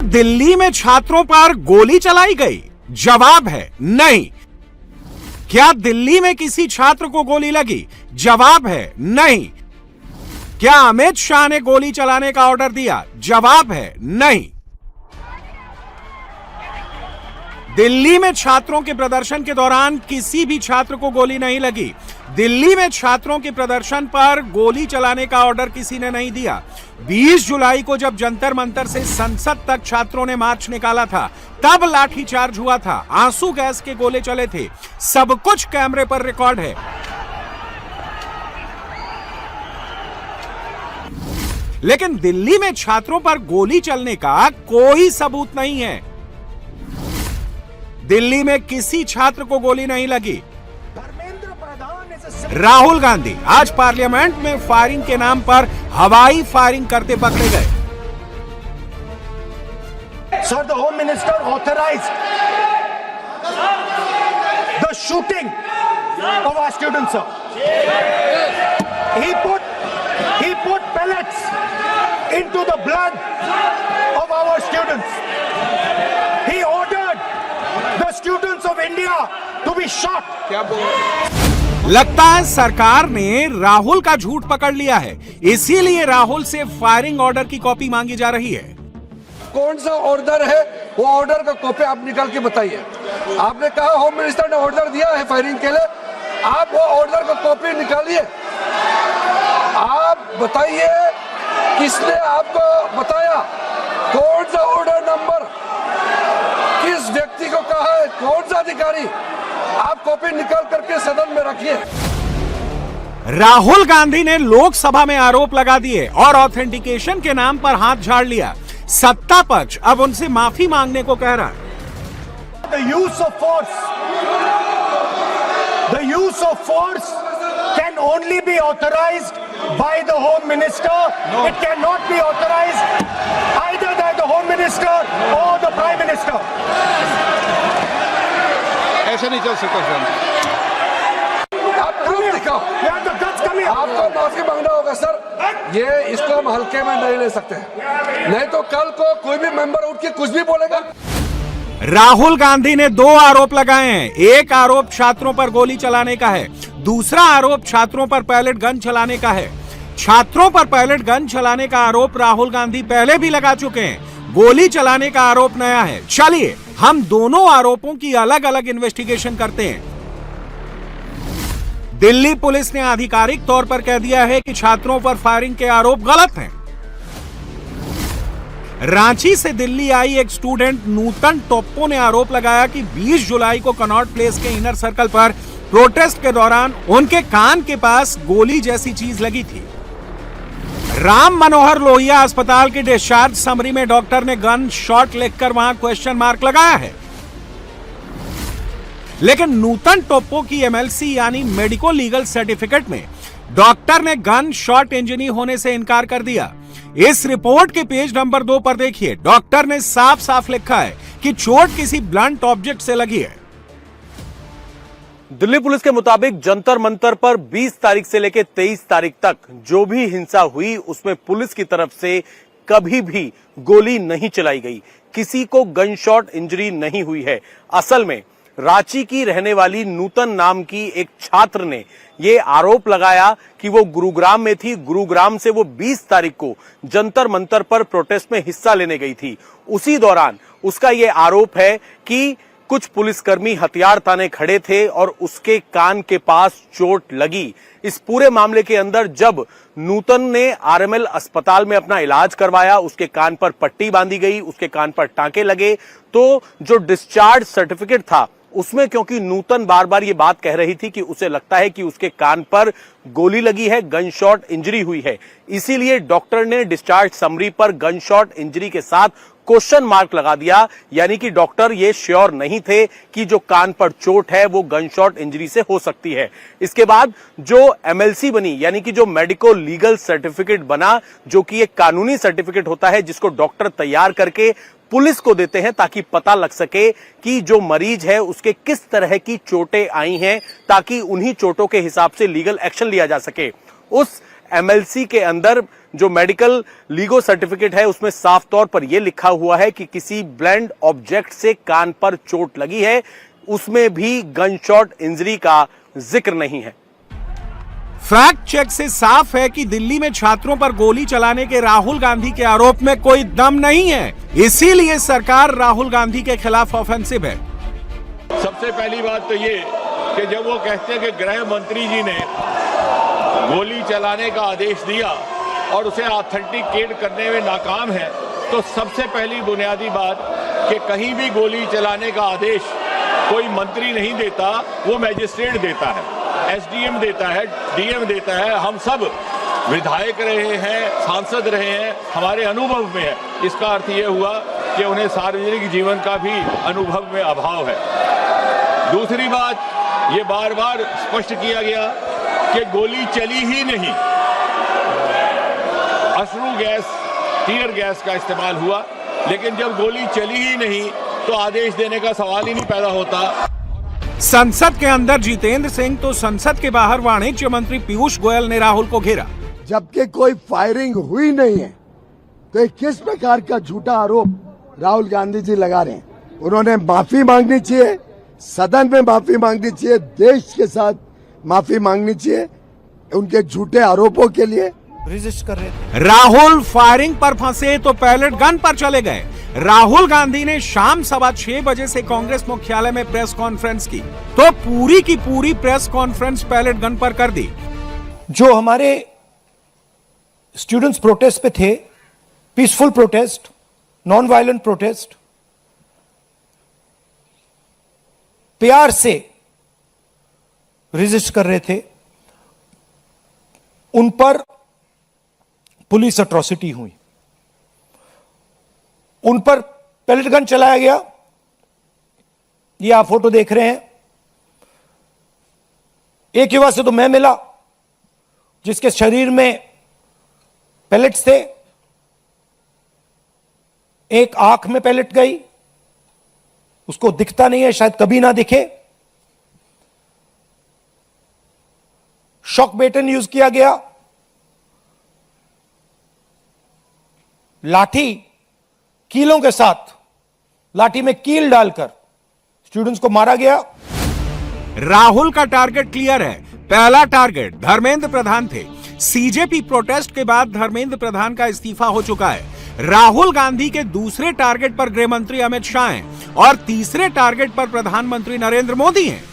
दिल्ली में छात्रों पर गोली चलाई गई? जवाब है नहीं। क्या दिल्ली में किसी छात्र को गोली लगी? जवाब है नहीं। क्या अमित शाह ने गोली चलाने का ऑर्डर दिया? जवाब है नहीं। दिल्ली में छात्रों के प्रदर्शन के दौरान किसी भी छात्र को गोली नहीं लगी। दिल्ली में छात्रों के प्रदर्शन पर गोली चलाने का ऑर्डर किसी ने नहीं दिया। 20 जुलाई को जब जंतर मंतर से संसद तक छात्रों ने मार्च निकाला था, तब लाठीचार्ज हुआ था, आंसू गैस के गोले चले थे। सब कुछ कैमरे पर रिकॉर्ड है। लेकिन दिल्ली में छात्रों पर गोली चलने का कोई सबूत नहीं है। दिल्ली में किसी छात्र को गोली नहीं लगी। राहुल गांधी आज पार्लियामेंट में फायरिंग के नाम पर हवाई फायरिंग करते पकड़े गए। Sir, the Home Minister authorized the shooting of our students, sir. He put pellets into the blood of our students. He ordered the students of India to be shot. लगता है सरकार ने राहुल का झूठ पकड़ लिया है, इसीलिए राहुल से फायरिंग ऑर्डर की कॉपी मांगी जा रही है। कौन सा ऑर्डर है, वो ऑर्डर का कॉपी आप निकाल के बताइए। आपने कहा होम मिनिस्टर ने ऑर्डर दिया है फायरिंग के लिए, आप वो ऑर्डर का कॉपी निकालिए। आप बताइए किसने आपको बताया, कौन सा ऑर्डर नंबर, किस व्यक्ति को कहा है, कौन सा अधिकारी। आप कॉपी निकाल करके सदन में रखिए। राहुल गांधी ने लोकसभा में आरोप लगा दिए और ऑथेंटिकेशन के नाम पर हाथ झाड़ लिया। सत्ता पक्ष अब उनसे माफी मांगने को कह रहा है। The use of force can only be authorized by the Home Minister. No. It cannot be authorized either by the Home Minister or the Prime Minister. ऐसा नहीं चल सकता सर। आप प्रूफ दिखाओ। आपको माफी मांगना होगा सर, ये इसको हम हल्के में नहीं ले सकते, नहीं तो कल को कोई भी मेंबर उठ के कुछ भी बोलेगा। राहुल गांधी ने 2 आरोप लगाए हैं। एक आरोप छात्रों पर गोली चलाने का है, दूसरा आरोप छात्रों पर पैलेट गन चलाने का है। छात्रों पर पैलेट गन चलाने का आरोप राहुल गांधी पहले भी लगा चुके हैं, गोली चलाने का आरोप नया है। चलिए हम दोनों आरोपों की अलग अलग इन्वेस्टिगेशन करते हैं। दिल्ली पुलिस ने आधिकारिक तौर पर कह दिया है कि छात्रों पर फायरिंग के आरोप गलत हैं। रांची से दिल्ली आई एक स्टूडेंट नूतन टोप्पो ने आरोप लगाया कि 20 जुलाई को कनॉट प्लेस के इनर सर्कल पर प्रोटेस्ट के दौरान उनके कान के पास गोली जैसी चीज लगी थी। राम मनोहर लोहिया अस्पताल की डिस्चार्ज समरी में डॉक्टर ने गन शॉट लिखकर वहां क्वेश्चन मार्क लगाया है। लेकिन नूतन टोप्पो की एमएलसी यानी मेडिको लीगल सर्टिफिकेट में डॉक्टर ने गन शॉट इंजरी होने से इनकार कर दिया। इस रिपोर्ट के पेज नंबर 2 पर देखिए, डॉक्टर ने साफ साफ लिखा है कि चोट किसी ब्लंट ऑब्जेक्ट से लगी है। दिल्ली पुलिस के मुताबिक जंतर मंतर पर 20 तारीख से लेकर 23 तारीख तक जो भी हिंसा हुई उसमें पुलिस की तरफ से कभी भी गोली नहीं चलाई गई, किसी को गन शॉट इंजरी नहीं हुई है। असल में रांची की रहने वाली नूतन नाम की एक छात्र ने यह आरोप लगाया कि वो गुरुग्राम में थी, गुरुग्राम से वो 20 तारीख को जंतर मंतर पर प्रोटेस्ट में हिस्सा लेने गई थी। उसी दौरान उसका यह आरोप है कि कुछ पुलिसकर्मी हथियार ताने खड़े थे और उसके कान के पास चोट लगी। इस पूरे मामले के अंदर जब नूतन ने आरएमएल अस्पताल में अपना इलाज करवाया, उसके कान पर पट्टी बांधी गई, उसके कान पर टांके लगे, तो जो डिस्चार्ज सर्टिफिकेट था उसमें क्योंकि नूतन बार बार ये बात कह रही थी कि उसे लगता है कि उसके कान पर गोली लगी है, गन शॉट इंजरी हुई है, इसीलिए डॉक्टर ने डिस्चार्ज समरी पर गन शॉट इंजरी के साथ क्वेश्चन मार्क लगा दिया। यानी कि डॉक्टर ये श्योर नहीं थे कि जो कान पर चोट है वो गन शॉट इंजरी से हो सकती है। इसके बाद जो एमएलसी बनी, यानी कि जो मेडिको लीगल सर्टिफिकेट बना, जो कि एक कानूनी सर्टिफिकेट होता है जिसको डॉक्टर तैयार करके पुलिस को देते हैं ताकि पता लग सके कि जो मरीज है उसके किस तरह की चोटें आई हैं, ताकि उन्हीं चोटों के हिसाब से लीगल एक्शन लिया जा सके। उस एमएलसी के अंदर जो मेडिकल लीगो सर्टिफिकेट है उसमें साफ तौर पर यह लिखा हुआ है कि किसी ब्लैंड ऑब्जेक्ट से कान पर चोट लगी है, उसमें भी गन शॉट इंजरी का जिक्र नहीं है। फैक्ट चेक से साफ है कि दिल्ली में छात्रों पर गोली चलाने के राहुल गांधी के आरोप में कोई दम नहीं है, इसीलिए सरकार राहुल गांधी के खिलाफ ऑफेंसिव है। सबसे पहली बात तो ये कि जब वो कहते हैं कि गृह मंत्री जी ने गोली चलाने का आदेश दिया और उसे ऑथेंटिकेट करने में नाकाम है, तो सबसे पहली बुनियादी बात कि कहीं भी गोली चलाने का आदेश कोई मंत्री नहीं देता, वो मैजिस्ट्रेट देता है, एसडीएम देता है, डीएम देता है। हम सब विधायक रहे हैं, सांसद रहे हैं, हमारे अनुभव में है। इसका अर्थ ये हुआ कि उन्हें सार्वजनिक जीवन का भी अनुभव में अभाव है। दूसरी बात, ये बार बार स्पष्ट किया गया कि गोली चली ही नहीं, अश्रु गैस, टीयर गैस का इस्तेमाल हुआ, लेकिन जब गोली चली ही नहीं तो आदेश देने का सवाल ही नहीं पैदा होता। संसद के अंदर जितेंद्र सिंह तो संसद के बाहर वाणिज्य मंत्री पीयूष गोयल ने राहुल को घेरा। जबकि कोई फायरिंग हुई नहीं है तो किस प्रकार का झूठा आरोप राहुल गांधी जी लगा रहे हैं? उन्होंने माफी मांगनी चाहिए, सदन में माफी मांगनी चाहिए, देश के साथ माफी मांगनी चाहिए उनके झूठे आरोपों के लिए। रेजिस्ट कर रहे थे। राहुल फायरिंग पर फंसे तो पैलेट गन पर चले गए। राहुल गांधी ने शाम 6:15 बजे से कांग्रेस मुख्यालय में प्रेस कॉन्फ्रेंस की, तो पूरी की पूरी प्रेस कॉन्फ्रेंस पैलेट गन पर कर दी। जो हमारे स्टूडेंट्स प्रोटेस्ट पे थे, peaceful protest, non violent protest, प्यार से रेजिस्ट कर रहे थे, उन पर पुलिस अट्रॉसिटी हुई, उन पर पैलेट गन चलाया गया। ये आप फोटो देख रहे हैं। एक युवा से तो मैं मिला जिसके शरीर में पैलेट्स थे, एक आंख में पैलेट गई, उसको दिखता नहीं है, शायद कभी ना दिखे। शॉक बेटन यूज किया गया, लाठी कीलों के साथ, लाठी में कील डालकर स्टूडेंट्स को मारा गया। राहुल का टारगेट क्लियर है। पहला टारगेट धर्मेंद्र प्रधान थे। सीजेपी प्रोटेस्ट के बाद धर्मेंद्र प्रधान का इस्तीफा हो चुका है। राहुल गांधी के दूसरे टारगेट पर गृह मंत्री अमित शाह हैं और तीसरे टारगेट पर प्रधानमंत्री नरेंद्र मोदी हैं।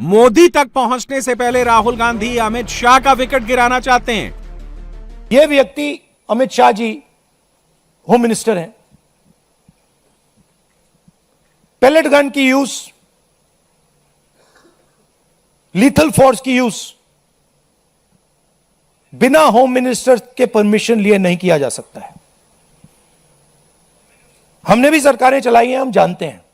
मोदी तक पहुंचने से पहले राहुल गांधी अमित शाह का विकेट गिराना चाहते हैं। यह व्यक्ति अमित शाह जी होम मिनिस्टर हैं। पैलेट गन की यूज, लीथल फोर्स की यूज बिना होम मिनिस्टर के परमिशन लिए नहीं किया जा सकता है। हमने भी सरकारें चलाई हैं, हम जानते हैं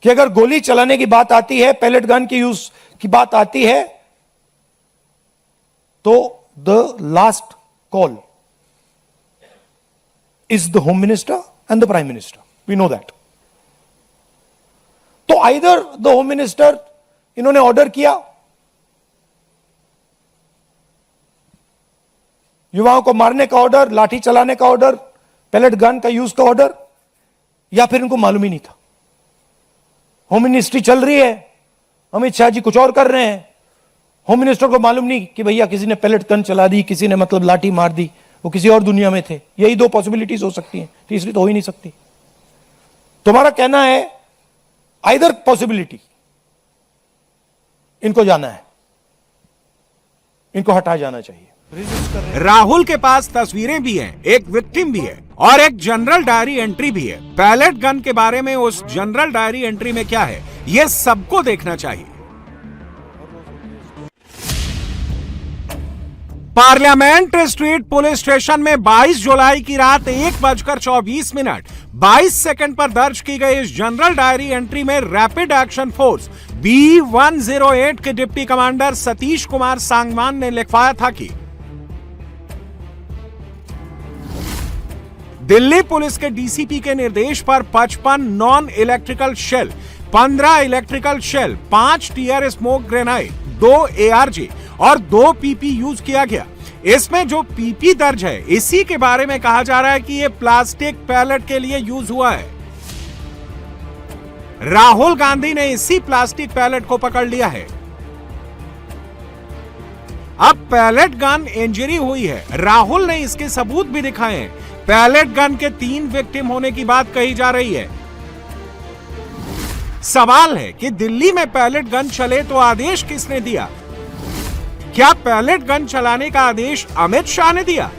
कि अगर गोली चलाने की बात आती है, पैलेट गन की यूज की बात आती है, तो the last call is the home minister and the prime minister. We know that. तो either the home minister इन्होंने ऑर्डर किया, युवाओं को मारने का ऑर्डर, लाठी चलाने का ऑर्डर, पैलेट गन का यूज का ऑर्डर, या फिर इनको मालूम ही नहीं था। होम मिनिस्ट्री चल रही है, अमित शाह जी कुछ और कर रहे हैं, होम मिनिस्टर को मालूम नहीं कि भैया किसी ने पैलेट गन चला दी, किसी ने मतलब लाठी मार दी, वो किसी और दुनिया में थे। यही दो पॉसिबिलिटीज हो सकती हैं, तीसरी तो हो ही नहीं सकती। तुम्हारा कहना है आइदर पॉसिबिलिटी, इनको जाना है, इनको हटा जाना चाहिए। राहुल के पास तस्वीरें भी हैं, एक विक्टिम भी है और एक जनरल डायरी एंट्री भी है। पैलेट गन के बारे में उस जनरल डायरी एंट्री में क्या है, यह सबको देखना चाहिए। पार्लियामेंट स्ट्रीट पुलिस स्टेशन में 22 जुलाई की रात 1:24 पर दर्ज की गई इस जनरल डायरी एंट्री में रैपिड एक्शन फोर्स B108 के डिप्टी कमांडर सतीश कुमार सांगवान ने लिखवाया था कि दिल्ली पुलिस के डीसीपी के निर्देश पर 55 non electrical shell, 15 electrical shell, 5 tear smoke grenade, 2 ARG और 2 पीपी यूज किया गया। इसमें जो पीपी दर्ज है इसी के बारे में कहा जा रहा है कि यह प्लास्टिक बैलेट के लिए यूज हुआ है। राहुल गांधी ने इसी प्लास्टिक बैलेट को पकड़ लिया है। अब पैलेट गन इंजरी हुई है, राहुल ने इसके सबूत भी दिखाए हैं। पैलेट गन के 3 विक्टिम होने की बात कही जा रही है। सवाल है कि दिल्ली में पैलेट गन चले तो आदेश किसने दिया? क्या पैलेट गन चलाने का आदेश अमित शाह ने दिया?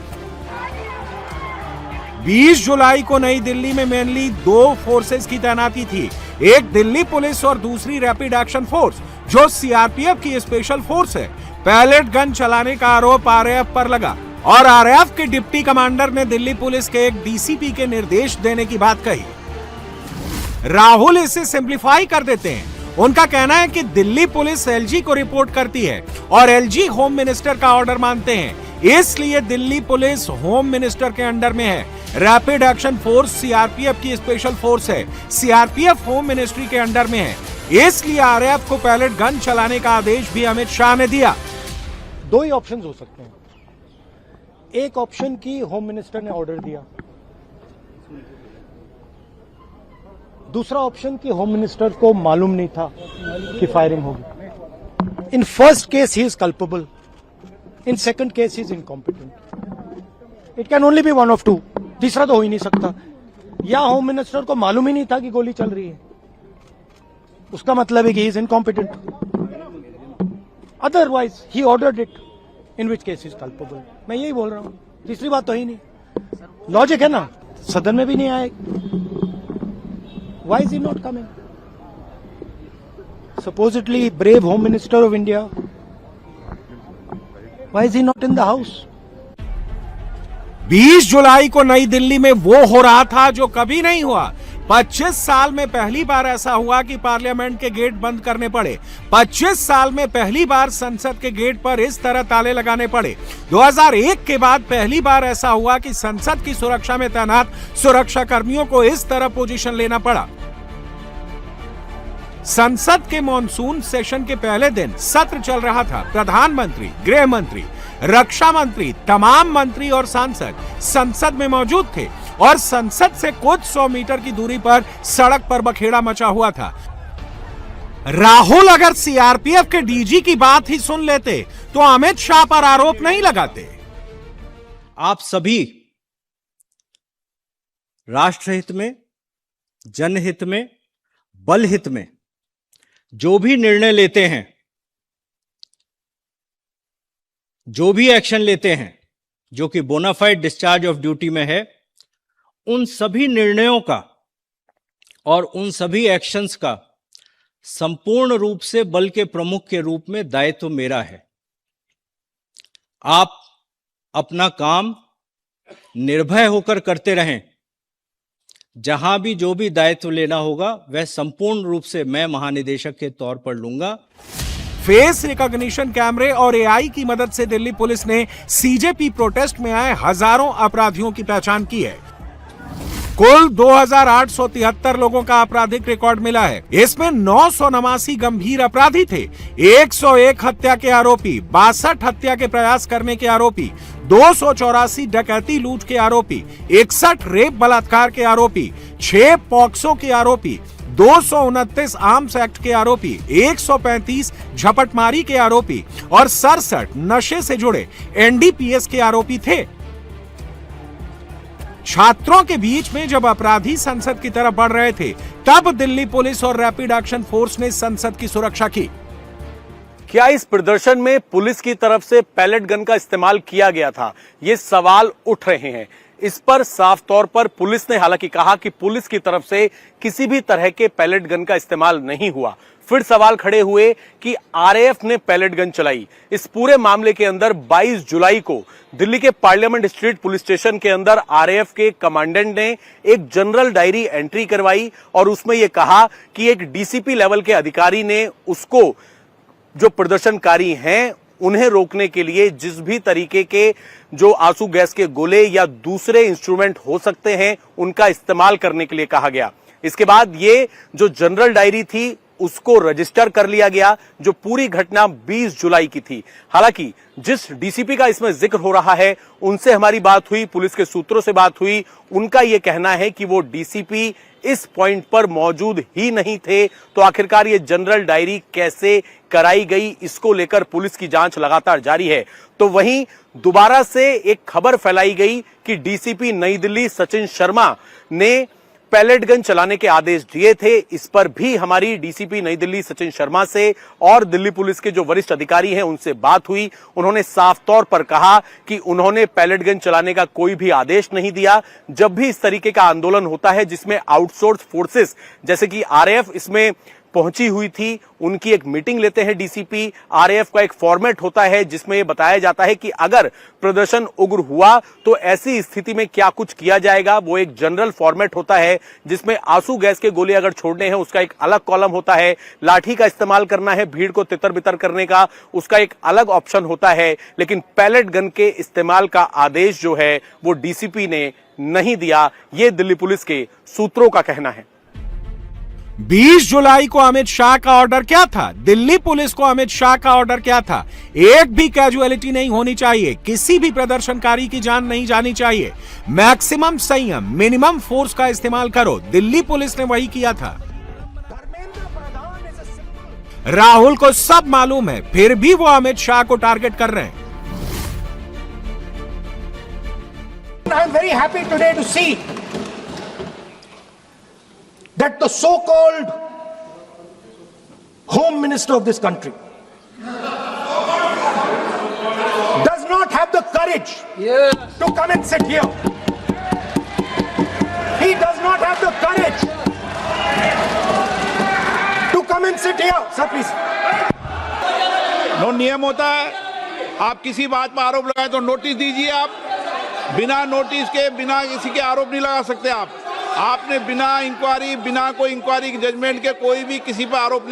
20 जुलाई को नई दिल्ली में मेनली 2 फोर्सेस की तैनाती थी, एक दिल्ली पुलिस और दूसरी रैपिड एक्शन फोर्स जो सीआरपीएफ की स्पेशल फोर्स है। पैलेट गन चलाने का आरोप आरएएफ पर लगा और आरएएफ के डिप्टी कमांडर ने दिल्ली पुलिस के एक डीसीपी के निर्देश देने की बात कही। राहुल इसे सिंप्लीफाई कर देते हैं। उनका कहना है कि दिल्ली पुलिस एलजी को रिपोर्ट करती है और एलजी होम मिनिस्टर का ऑर्डर मानते हैं, इसलिए दिल्ली पुलिस होम मिनिस्टर के अंडर में है। रैपिड एक्शन फोर्स सीआरपीएफ की स्पेशल फोर्स है, सीआरपीएफ होम मिनिस्ट्री के अंडर में है, इसलिए आरएएफ को पैलेट गन चलाने का आदेश भी अमित शाह ने दिया। 2 ही ऑप्शंस हो सकते हैं। एक ऑप्शन की होम मिनिस्टर ने ऑर्डर दिया, दूसरा ऑप्शन की होम मिनिस्टर को मालूम नहीं था कि फायरिंग होगी। In first case he is culpable, in second case he is incompetent. It can only be one of 2, तीसरा तो हो ही नहीं सकता। या होम मिनिस्टर को मालूम ही नहीं था कि गोली चल रही है, उसका मतलब है कि ही is incompetent. Otherwise he ordered it, in which case is culpable. मैं यही बोल रहा हूं, तीसरी बात तो ही नहीं। लॉजिक है ना, सदन में भी नहीं आए। Why is he not coming? Supposedly brave Home Minister of India. Why is he not in the house? 20 जुलाई को नई दिल्ली में वो हो रहा था जो कभी नहीं हुआ। 25 साल में पहली बार ऐसा हुआ कि पार्लियामेंट के गेट बंद करने पड़े। 25 साल में पहली बार संसद के गेट पर इस तरह ताले लगाने पड़े। 2001 के बाद पहली बार ऐसा हुआ कि संसद की सुरक्षा में तैनात सुरक्षा कर्मियों को इस तरह पोजीशन लेना पड़ा। संसद के मॉनसून सेशन के पहले दिन सत्र चल रहा था। प्रधानमंत्री, गृह मंत्री, रक्षा मंत्री, तमाम मंत्री और सांसद संसद में मौजूद थे और संसद से कुछ 100 मीटर की दूरी पर सड़क पर बखेड़ा मचा हुआ था। राहुल अगर सीआरपीएफ के डीजी की बात ही सुन लेते तो अमित शाह पर आरोप नहीं लगाते। आप सभी राष्ट्रहित में, जनहित में, बलहित में जो भी निर्णय लेते हैं, जो भी एक्शन लेते हैं जो कि बोनाफाइड डिस्चार्ज ऑफ ड्यूटी में है, उन सभी निर्णयों का और उन सभी एक्शंस का संपूर्ण रूप से बल के प्रमुख के रूप में दायित्व मेरा है। आप अपना काम निर्भय होकर करते रहें। जहां भी जो भी दायित्व लेना होगा वह संपूर्ण रूप से मैं महानिदेशक के तौर पर लूंगा। फेस रिकॉग्निशन कैमरे और एआई की मदद से दिल्ली पुलिस ने सीजेपी प्रोटेस्ट में आए हजारों अपराधियों की पहचान की है। कुल 2873 लोगों का आपराधिक रिकॉर्ड मिला है। इसमें 989 गंभीर अपराधी थे, 101 हत्या के आरोपी, 62 हत्या के प्रयास करने के आरोपी, 284 डकैती लूट के आरोपी, 61 रेप बलात्कार के आरोपी, 6 पॉक्सो के आरोपी, 229 आर्म्स एक्ट के आरोपी, 135 झपटमारी के आरोपी और 67 नशे से जुड़े एनडीपीएस के आरोपी थे। छात्रों के बीच में जब अपराधी संसद की तरफ बढ़ रहे थे तब दिल्ली पुलिस और रैपिड एक्शन फोर्स ने संसद की सुरक्षा की। क्या इस प्रदर्शन में पुलिस की तरफ से पैलेट गन का इस्तेमाल किया गया था? ये सवाल उठ रहे हैं। इस पर साफ तौर पर पुलिस ने हालांकि कहा कि पुलिस की तरफ से किसी भी तरह के पैलेट गन का इस्तेमाल नहीं हुआ। फिर सवाल खड़े हुए कि आरएएफ ने पैलेट गन चलाई। इस पूरे मामले के अंदर 22 जुलाई को दिल्ली के पार्लियामेंट स्ट्रीट पुलिस स्टेशन के अंदर आरएएफ के कमांडेंट ने एक जनरल डायरी एंट्री करवाई और उसमें यह कहा कि एक डीसीपी लेवल के अधिकारी ने उसको, जो प्रदर्शनकारी हैं, उन्हें रोकने के लिए जिस भी तरीके के जो आंसू गैस के गोले या दूसरे इंस्ट्रूमेंट हो सकते हैं उनका इस्तेमाल करने के लिए कहा गया। इसके बाद ये जो जनरल डायरी थी उसको रजिस्टर कर लिया गया, जो पूरी घटना 20 जुलाई की थी। हालांकि जिस डीसीपी का इसमें जिक्र हो रहा है, उनसे हमारी बात हुई, पुलिस के सूत्रों से बात हुई। उनका यह कहना है कि वो डीसीपी इस पॉइंट पर मौजूद ही नहीं थे। तो आखिरकार ये जनरल डायरी कैसे कराई गई, इसको लेकर पुलिस की जांच लगातार जारी है। तो वहीं दोबारा से एक खबर फैलाई गई कि डीसीपी नई दिल्ली सचिन शर्मा ने पैलेट गन चलाने के आदेश दिए थे। इस पर भी हमारी डीसीपी नई दिल्ली सचिन शर्मा से और दिल्ली पुलिस के जो वरिष्ठ अधिकारी हैं उनसे बात हुई। उन्होंने साफ तौर पर कहा कि उन्होंने पैलेट गन चलाने का कोई भी आदेश नहीं दिया। जब भी इस तरीके का आंदोलन होता है जिसमें आउटसोर्स फोर्सेस जैसे कि आरएएफ इसमें पहुंची हुई थी, उनकी एक मीटिंग लेते हैं डीसीपी। आरएएफ का एक फॉर्मेट होता है जिसमें यह बताया जाता है कि अगर प्रदर्शन उग्र हुआ तो ऐसी स्थिति में क्या कुछ किया जाएगा। वो एक जनरल फॉर्मेट होता है जिसमें आंसू गैस के गोले अगर छोड़ने हैं उसका एक अलग कॉलम होता है, लाठी का इस्तेमाल करना है भीड़ को तितर बितर करने का, उसका एक अलग ऑप्शन होता है। लेकिन पैलेट गन के इस्तेमाल का आदेश जो है वो डीसीपी ने नहीं दिया, ये दिल्ली पुलिस के सूत्रों का कहना है। 20 जुलाई को अमित शाह का ऑर्डर क्या था? दिल्ली पुलिस को अमित शाह का ऑर्डर क्या था? एक भी कैजुअलिटी नहीं होनी चाहिए, किसी भी प्रदर्शनकारी की जान नहीं जानी चाहिए, मैक्सिमम संयम, मिनिमम फोर्स का इस्तेमाल करो। दिल्ली पुलिस ने वही किया था। राहुल को सब मालूम है, फिर भी वो अमित शाह को टारगेट कर रहे हैं। I am very happy today to see that the so-called Home Minister of this country does not have the courage to come and sit here. He does not have the courage to come and sit here. Sir, please. No नियम होता है, आप किसी बात पर आरोप लगाए तो नोटिस दीजिए। आप बिना नोटिस के, बिना किसी के आरोप नहीं लगा सकते। आपने बिना इंक्वायरी, बिना कोई इंक्वायरी की जजमेंट के कोई भी किसी पर आरोप